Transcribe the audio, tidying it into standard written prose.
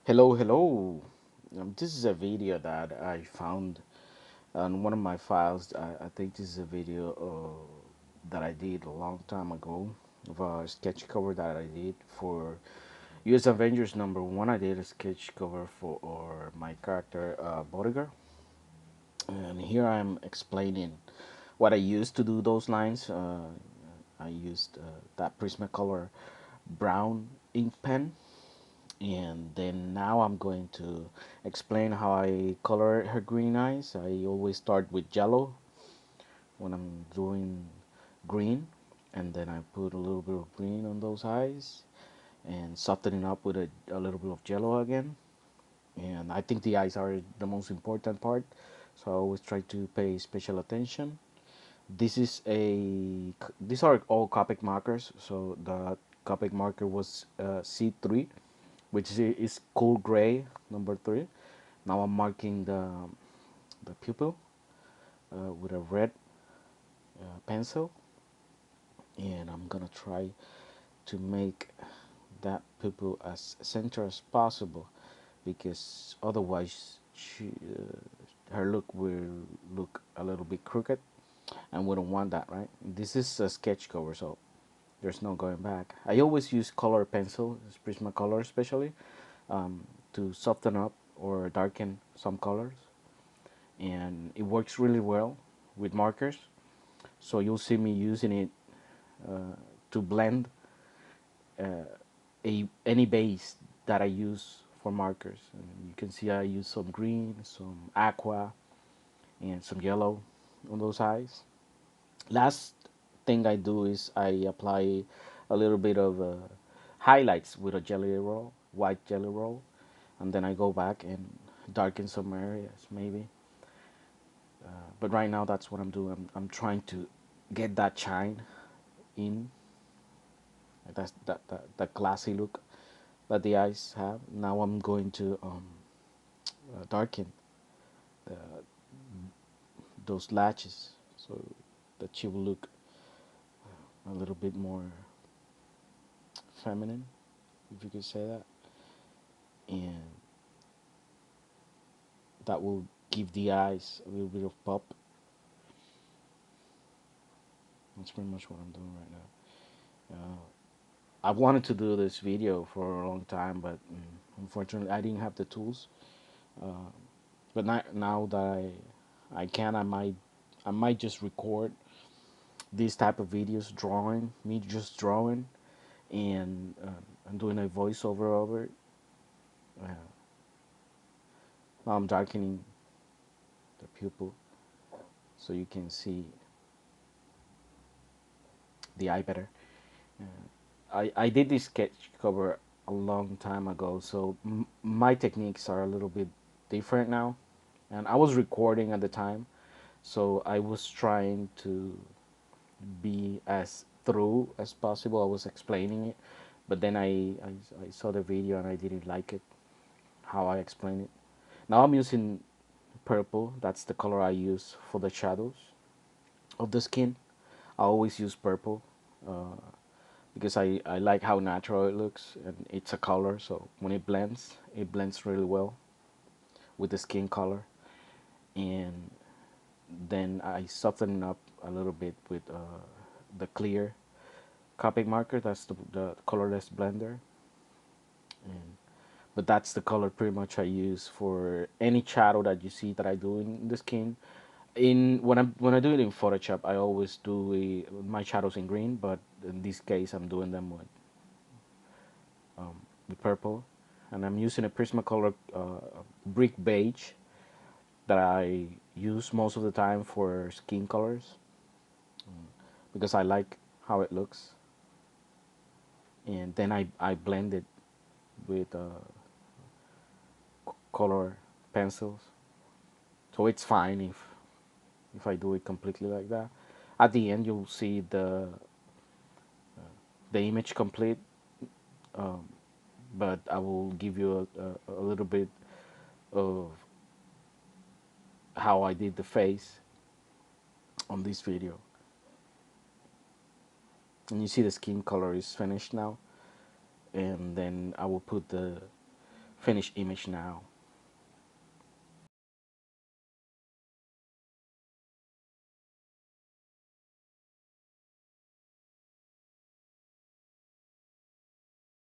Hello. This is a video that I found on one of my files. I think this is a video that I did a long time ago of a sketch cover that I did for US Avengers #1. I did a sketch cover for my character BoriGirl, and here I'm explaining what I used to do those lines. I used that Prismacolor brown ink pen, and then now I'm going to explain how I color her green eyes. I always start with yellow when I'm doing green, and then I put a little bit of green on those eyes and soften it up with a little bit of yellow again. And I think the eyes are the most important part, so I always try to pay special attention. These are all Copic markers, so the Copic marker was C3, which is cool gray #3. Now I'm marking the pupil with a red pencil, and I'm gonna try to make that pupil as center as possible, because otherwise her look will look a little bit crooked, and we don't want that, right? This is a sketch cover, so there's no going back. I always use color pencil, Prismacolor especially, to soften up or darken some colors, and it works really well with markers. So you'll see me using it to blend any base that I use for markers. And you can see I use some green, some aqua, and some yellow on those eyes. Last thing I do is I apply a little bit of highlights with a jelly roll, white jelly roll, and then I go back and darken some areas maybe. But right now that's what I'm doing. I'm trying to get that shine in. That's that classy look that the eyes have. Now I'm going to darken those latches so that she will look a little bit more feminine, if you could say that, and that will give the eyes a little bit of pop. That's pretty much what I'm doing right now. I've wanted to do this video for a long time, but unfortunately I didn't have the tools. But now that I can, I might just record these type of videos, drawing me just drawing, and I'm doing a voiceover over it. Uh, Now I'm darkening the pupil so you can see the eye better. I did this sketch cover a long time ago, so my techniques are a little bit different now. And I was recording at the time, so I was trying to be as through as possible. I was explaining it, but then I saw the video and I didn't like it, how I explained it. Now I'm using purple. That's the color I use for the shadows of the skin. I always use purple because I like how natural it looks, and it's a color, so when it blends really well with the skin color. And then I soften it up a little bit with the clear Copic marker. That's the colorless blender. And but that's the color pretty much I use for any shadow that you see that I do in the skin. In when I do it in Photoshop, I always do my shadows in green, but in this case, I'm doing them with purple, and I'm using a Prismacolor brick beige that I use most of the time for skin colors because I like how it looks, and then I blend it with color pencils, so it's fine if I do it completely like that. At the end, you'll see the image complete, but I will give you a little bit of how I did the face on this video. And you see the skin color is finished now, and then I will put the finished image now.